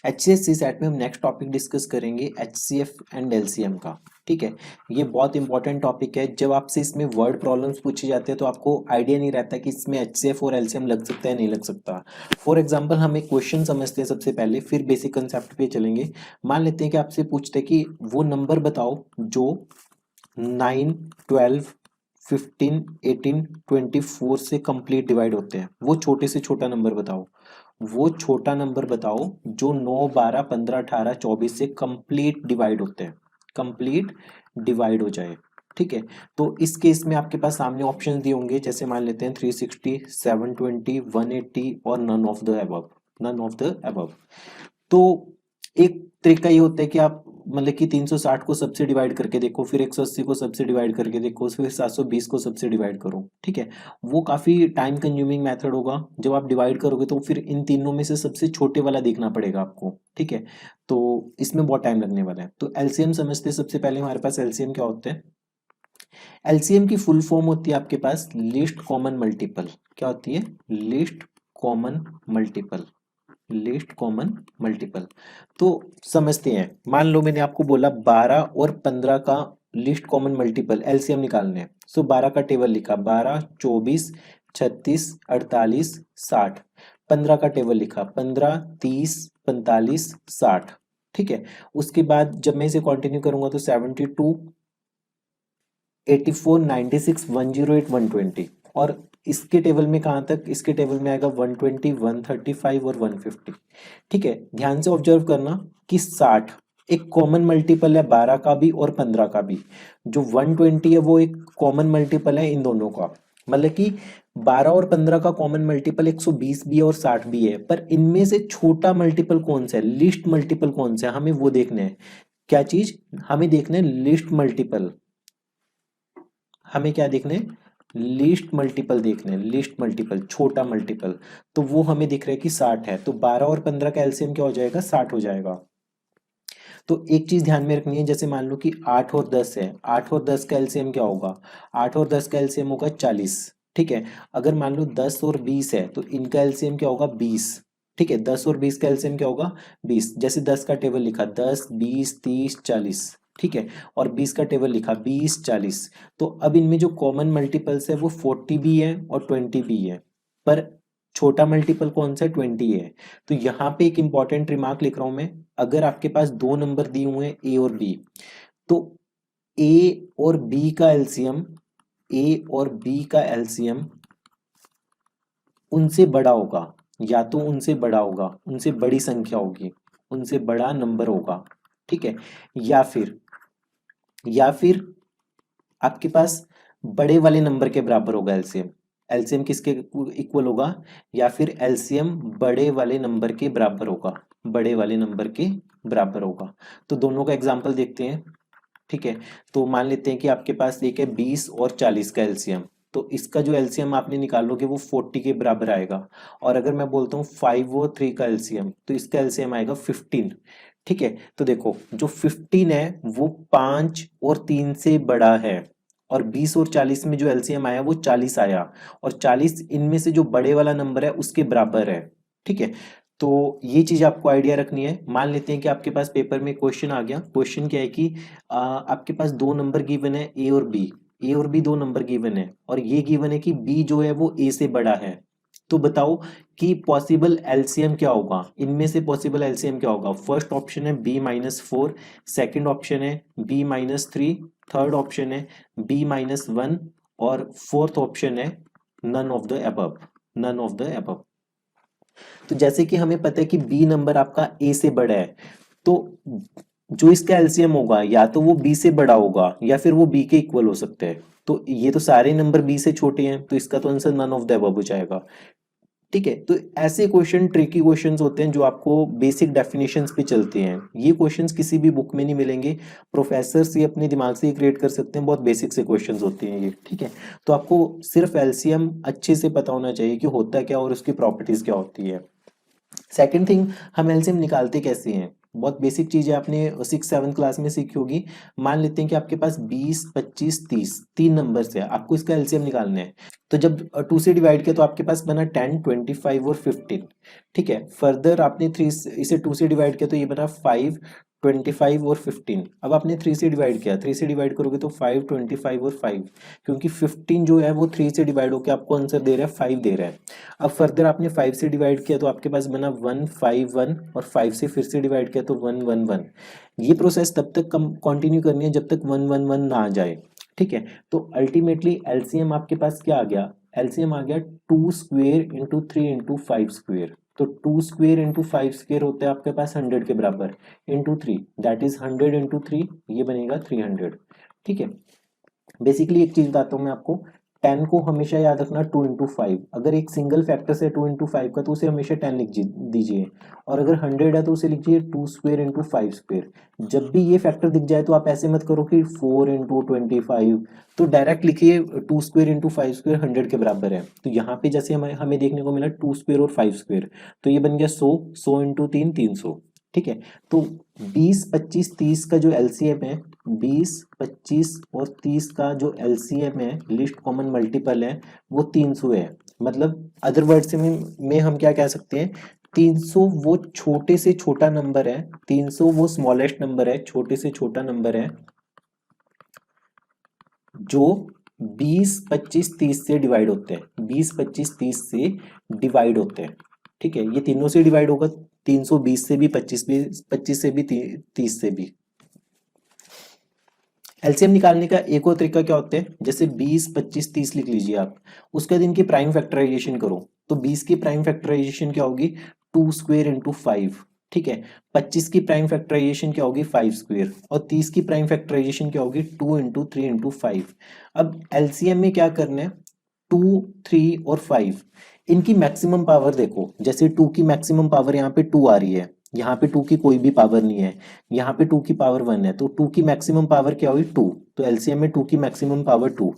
HCSC set में हम next topic discuss करेंगे HCF एंड LCM का। ठीक है, ये बहुत इंपॉर्टेंट टॉपिक है। जब आपसे इसमें वर्ड प्रॉब्लम्स पूछे जाते हैं तो आपको आइडिया नहीं रहता कि इसमें HCF और LCM लग सकता है नहीं लग सकता। फॉर एग्जांपल हम एक क्वेश्चन समझते हैं सबसे पहले, फिर बेसिक कंसेप्ट पे चलेंगे। मान लेते हैं कि आपसे पूछते हैं कि वो नंबर बताओ जो 9, 12, 15, 18, 24 से कंप्लीट डिवाइड होते हैं। वो छोटे से छोटा नंबर बताओ, वो छोटा नंबर बताओ जो 9, 12, 15, 18, 24 से कंप्लीट डिवाइड होते हैं, कंप्लीट डिवाइड हो जाए। ठीक है, तो इस केस में आपके पास सामने ऑप्शन दिए होंगे, जैसे मान लेते हैं 360, 720, 180 और none of the above, none of the above. तो एक तरीका ये होता है कि आप मतलब कि 360 को सबसे डिवाइड करके देखो, फिर 180 को सबसे डिवाइड करके देखो, फिर 720 को सबसे डिवाइड करो। ठीक है, वो काफी टाइम कंज्यूमिंग मेथड होगा। जब आप डिवाइड करोगे तो फिर इन तीनों में से सबसे छोटे वाला देखना पड़ेगा आपको। ठीक है, तो इसमें बहुत टाइम लगने वाला है। तो एलसीएम समझते हैं। सबसे पहले हमारे पास एलसीएम क्या होता है। एलसीएम की फुल फॉर्म होती है आपके पास लीस्ट कॉमन मल्टीपल। क्या होती है? Least common multiple, least common multiple. तो समझते हैं, मान लो मैंने आपको बोला 12 और 15 का लीस्ट कॉमन मल्टीपल एलसीएम निकालने हैं। सो 12 का टेबल लिखा, 12, 24, 36, 48, 60। 15 का टेबल लिखा, 15, 30, 45, 60। ठीक है, उसके बाद जब मैं इसे कंटिन्यू करूंगा तो 72, 84, 96, 108, 120। और इसके टेबल में कहाँ तक? इसके टेबल में आएगा 120, 135 और 150। ठीक है, ध्यान से ऑब्जर्व करना कि 60 एक कॉमन मल्टीपल है 12 का भी और 15 का भी। जो 120 है वो एक कॉमन मल्टीपल है इन दोनों का। मतलब कि 12 और 15 का कॉमन मल्टीपल 120 भी है और 60 भी है, पर इनमें से छोटा मल्टीपल कौन सा है, लिस्ट मल्टीपल कौन सा है, हमें वो देखना है। क्या चीज हमें देखना है? List multiple. हमें क्या देखने? लीस्ट मल्टीपल देखने, लीस्ट मल्टीपल, छोटा मल्टीपल। तो वो हमें दिख रहा है कि 60 है, तो 12 और 15 का एलसीएम क्या हो जाएगा? 60 हो जाएगा। तो एक चीज ध्यान में रखनी है, जैसे मान लो कि 8 और 10 है, 8 और 10 का एलसीएम क्या होगा? 8 और 10 का एलसीएम होगा 40। ठीक है, अगर मान लो 10 और 20 है तो इनका एलसीएम क्या होगा? 20। ठीक है, 10 और 20 का एलसीएम क्या होगा? 20। जैसे 10 का टेबल लिखा, 10, 20, 30, 40। ठीक है, और 20 का टेबल लिखा, 20, 40। तो अब इनमें जो कॉमन मल्टीपल्स है वो 40 भी है और 20 भी है, पर छोटा मल्टीपल कौन सा है? 20 है। तो यहाँ पे एक इंपॉर्टेंट रिमार्क लिख रहा हूं मैं। अगर आपके पास दो नंबर दिए हुए हैं ए और बी, तो ए और बी का एलसीएम, ए और बी का एलसीएम उनसे बड़ा होगा, या तो उनसे बड़ा होगा, उनसे बड़ी संख्या होगी, उनसे बड़ा नंबर होगा। ठीक है, या फिर आपके पास बड़े वाले नंबर के बराबर होगा एलसीएम। एलसीएम किसके इक्वल होगा? या फिर एलसीएम बड़े वाले नंबर के बराबर होगा, बड़े वाले नंबर के बराबर होगा। तो दोनों का एग्जांपल देखते हैं। ठीक है, तो मान लेते हैं कि आपके पास एक है 20 और 40 का एलसीएम। तो इसका जो एलसीएम आपने निकालोगे वो 40 के बराबर आएगा। और अगर मैं बोलता हूँ 5 और 3 का एलसीएम, तो इसका एलसीएम आएगा 15। ठीक है, तो देखो जो 15 है वो 5 और 3 से बड़ा है, और 20 और 40 में जो एलसीएम आया वो 40 आया, और 40 इनमें से जो बड़े वाला नंबर है उसके बराबर है। ठीक है, तो ये चीज आपको आइडिया रखनी है। मान लेते हैं कि आपके पास पेपर में क्वेश्चन आ गया। क्वेश्चन क्या है कि आपके पास दो नंबर गिवन है ए और बी, ए और बी दो नंबर गिवन है, और ये गिवन है कि बी जो है वो ए से बड़ा है। तो बताओ कि पॉसिबल एलसीएम क्या होगा? इनमें से पॉसिबल एलसीएम क्या होगा? फर्स्ट ऑप्शन है b-4, सेकंड ऑप्शन है b-3, थर्ड ऑप्शन है b-1, और फोर्थ ऑप्शन है none of the above, none of the above. तो जैसे कि हमें पता है कि बी नंबर आपका ए से बड़ा है, तो जो इसका एलसीएम होगा या तो वो बी से बड़ा होगा या फिर वो बी के इक्वल हो सकते हैं। तो ये तो सारे नंबर बी से छोटे हैं, तो इसका तो answer none of the above हो जाएगा। ठीक है, तो ऐसे क्वेश्चन ट्रिकी क्वेश्चंस होते हैं जो आपको बेसिक डेफिनेशंस पे चलते हैं। ये क्वेश्चंस किसी भी बुक में नहीं मिलेंगे, प्रोफेसर से अपने दिमाग से ही क्रिएट कर सकते हैं। बहुत बेसिक से क्वेश्चंस होते हैं ये। ठीक है, तो आपको सिर्फ एलसीएम अच्छे से पता होना चाहिए कि होता क्या और उसकी प्रॉपर्टीज क्या होती है। सेकंड थिंग, हम एलसीएम निकालते कैसे हैं? बहुत बेसिक चीज है, आपने 6-7 क्लास में सीखी होगी। मान लेते हैं कि आपके पास 20, 25, 30 तीन नंबर्स है, आपको इसका एलसीएम निकालना है। तो जब 2 से डिवाइड किया तो आपके पास बना 10, 25 और 15। ठीक है, फर्दर आपने 3 इसे 2 से डिवाइड किया तो ये बना 5, 25 और 15। अब आपने 3 से डिवाइड किया, 3 से डिवाइड करोगे तो 5, 25 और 5, क्योंकि 15 जो है वो 3 से डिवाइड होकर आपको आंसर दे रहा है 5 दे रहा है। अब फर्दर आपने 5 से डिवाइड किया तो आपके पास बना 1, 5, 1 और 5 से फिर से डिवाइड किया तो 1, 1, 1। ये प्रोसेस तब तक कंटिन्यू करनी है जब तक 1, 1, 1 ना आ जाए। ठीक है, तो अल्टीमेटली एलसीएम आपके पास क्या आ गया, एलसीएम आ गया 2 स्क्वेयर इंटू 3 इंटू 5 स्क्वेयर। तो 2 स्क्वेयर इंटू 5 स्क्वेयर होते हैं आपके पास 100 के बराबर, इंटू 3 दैट इज 100 इंटू 3, ये बनेगा 300। ठीक है, बेसिकली एक चीज बताता हूँ मैं आपको, 10 को हमेशा याद रखना 2 इंटू 5, अगर एक सिंगल फैक्टर से 2 इंटू 5 का तो उसे हमेशा 10 लिख दीजिए, और अगर 100 है तो उसे लिखिए 2 स्क्वेयर इंटू 5 स्क्वेयर। जब भी ये फैक्टर दिख जाए तो आप ऐसे मत करो कि 4 इंटू 25, तो डायरेक्ट लिखिए 2 स्क्वेयर इंटू 5 स्क्वेयर 100 के बराबर है। तो यहाँ पे जैसे हमें देखने को मिला 2 स्क्वेयर और 5 स्क्वेयर, तो ये बन गया 100, 100 इंटू 3, 300। ठीक है, तो 20, 25, 30 का जो एलसीएम है, 20, 25 और 30 का जो एलसीएम है, लिस्ट कॉमन मल्टीपल है, वो 300 है। मतलब अदर वर्ड्स में हम क्या कह सकते हैं, 300 वो छोटे से छोटा नंबर है, 300 वो स्मॉलेस्ट नंबर है, छोटे से छोटा नंबर है जो 20, 25, 30 से डिवाइड होते हैं, 20, 25, 30 से डिवाइड होते हैं। ठीक है, ये तीनों से डिवाइड होगा, 320 से भी, 25 से भी, 30 से भी। एलसीएम निकालने का एक और तरीका क्या होता है, जैसे 20, 25, 30 लिख लीजिए आप, उसके दिन की प्राइम फैक्टराइजेशन करो, तो 20 की प्राइम फैक्टराइजेशन क्या होगी, 2 स्क्वेयर इंटू 5। ठीक है, 25 की प्राइम फैक्टराइजेशन क्या होगी, 5 स्क्वेयर, और 30 की प्राइम फैक्टराइजेशन क्या होगी, 2 इंटू 3 इंटू 5। अब एलसीएम में क्या करना है, 2, 3 और 5, इनकी मैक्सिमम पावर देखो, जैसे 2 की मैक्सिमम पावर यहाँ पे 2 आ रही है, यहाँ पे 2 की कोई भी पावर नहीं है, यहाँ पे 2 की पावर 1 है, तो 2 की मैक्सिमम पावर क्या हुई, 2, तो एलसीएम में 2 की मैक्सिमम पावर 2।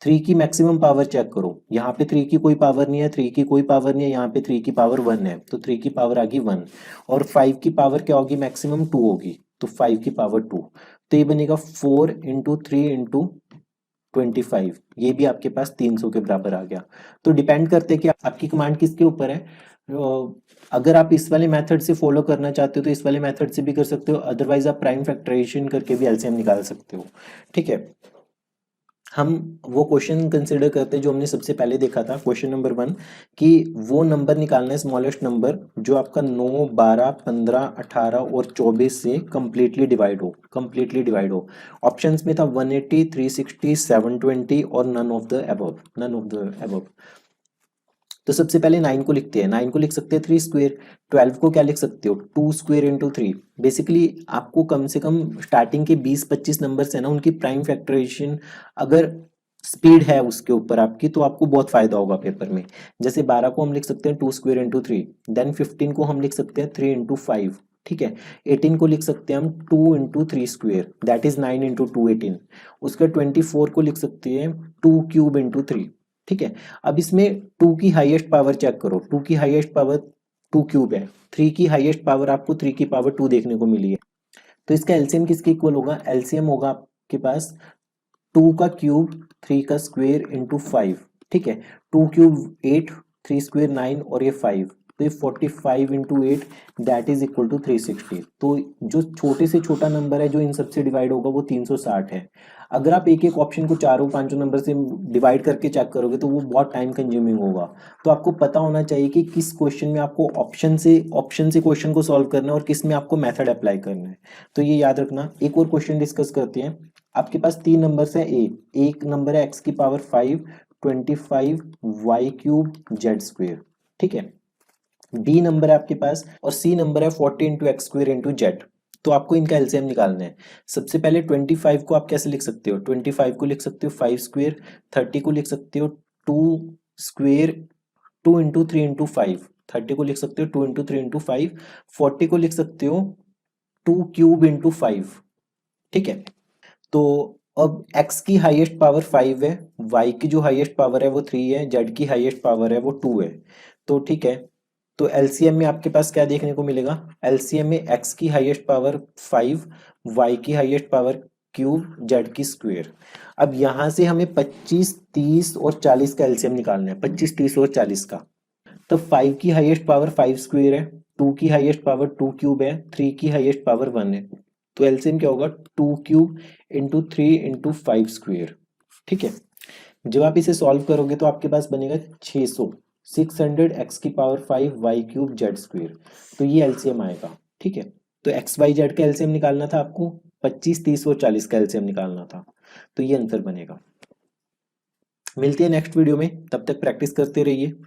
3 की मैक्सिमम पावर चेक करो, यहाँ पे 3 की कोई पावर नहीं है, 3 की कोई पावर नहीं है, यहाँ पे 3 की पावर 1 है, तो 3 की पावर आ गई 1, और 5 की पावर क्या होगी, मैक्सिमम 2 होगी, तो 5 की पावर 2, तो ये बनेगा 4 इंटू 3 इंटू 25, ये भी आपके पास 300 के बराबर आ गया। तो डिपेंड करते हैं कि आपकी कमांड किसके ऊपर है। अगर आप इस वाले मेथड से फॉलो करना चाहते हो तो इस वाले मेथड से भी कर सकते हो, अदरवाइज आप प्राइम फैक्टराइजेशन करके भी एलसीएम निकाल सकते हो। ठीक है, हम वो क्वेश्चन कंसिडर करते हैं जो हमने सबसे पहले देखा था, क्वेश्चन नंबर 1, कि वो नंबर निकालना है स्मॉलेस्ट नंबर जो आपका 9, 12, 15, 18 और 24 से कंप्लीटली डिवाइड हो, कंप्लीटली डिवाइड हो। ऑप्शंस में था 180, 360, 720 और none of the above, none of the above. तो सबसे पहले 9 को लिखते हैं, 9 को लिख सकते हैं 3 स्क्वेयर, 12 को क्या लिख सकते हो, 2 स्क्वेयर इंटू 3। बेसिकली आपको कम से कम स्टार्टिंग के 20-25 नंबर्स है ना, उनकी प्राइम फैक्टराइजेशन अगर स्पीड है उसके ऊपर आपकी, तो आपको बहुत फायदा होगा पेपर में। जैसे 12 को हम लिख सकते हैं 2 स्क्वेयर इंटू 3, देन 15 को हम लिख सकते हैं 3 इंटू 5। ठीक है, 18 को लिख सकते हैं हम 2 into 3 square, that is 9 into 2, 18। उसका 24 को लिख सकते हैं 2 क्यूब इंटू 3। ठीक है, अब इसमें 2 की हाईएस्ट पावर चेक करो, 2 की हाईएस्ट पावर 2 क्यूब है, 3 की हाईएस्ट पावर आपको 3 की पावर 2 देखने को मिली है, तो इसका एलसीएम किसके इक्वल होगा, एलसीएम होगा आपके पास 2 का क्यूब, 3 का स्क्वेयर इंटू 5। ठीक है, 2 क्यूब 8, 3 स्क्वेयर 9 और ये 5, तो ये 45 into 8 that is equal to 360। तो जो छोटे से छोटा नंबर है जो इन सबसे डिवाइड होगा वो 360 है। अगर आप एक एक ऑप्शन को चारों पांचों नंबर से डिवाइड करके चेक करोगे तो वो बहुत टाइम कंज्यूमिंग होगा। तो आपको पता होना चाहिए कि किस क्वेश्चन में आपको ऑप्शन से क्वेश्चन को सॉल्व करना है और किस में आपको मेथड अप्लाई करना है, तो ये याद रखना। एक और क्वेश्चन डिस्कस करते हैं। आपके पास 3 नंबर्स है, एक नंबर है x की power 5, 25 y cube Z square. ठीक है, b नंबर है आपके पास, और c नंबर है 40 into x square into Z. तो आपको इनका एलसीएम निकालना है। सबसे पहले 25 को आप कैसे लिख सकते हो, 25 को लिख सकते हो 5 स्क्वेयर, 30 को लिख सकते हो 2 स्क्वेयर, 2 इंटू 3 इंटू 5, 30 को लिख सकते हो 2 इंटू 3 इंटू 5, 40 को लिख सकते हो 2 क्यूब इंटू 5। ठीक है, तो अब x की हाईएस्ट पावर 5 है, y की जो हाईएस्ट पावर है वो 3 है, z की हाईएस्ट पावर है वो 2 है। तो ठीक है, तो एलसीएम में आपके पास क्या देखने को मिलेगा, एलसीएम में x की हाईएस्ट पावर 5, y की हाईएस्ट पावर क्यूब जेड की स्क्वायर। अब यहां से हमें 25, 30 और 40 का एलसीएम निकालना है, 25, 30 और 40 का। तो 5 की हाईएस्ट पावर 5 स्क्वायर है, 2 की हाईएस्ट पावर 2 क्यूब है, 3 की हाईएस्ट पावर 1 है। तो एलसीएम क्या होगा, 2 क्यूब इंटू 3 इंटू 5 स्क्वायर। ठीक है, जब आप इसे सॉल्व करोगे तो आपके पास बनेगा 600, 600 एक्स की power 5 y cube z square. तो ये एलसीएम आएगा। ठीक है, तो एक्स वाई जेड का एलसीएम निकालना था आपको, 25, 30 और 40 का एलसीएम निकालना था। तो ये आंसर बनेगा। मिलते हैं नेक्स्ट वीडियो में, तब तक प्रैक्टिस करते रहिए।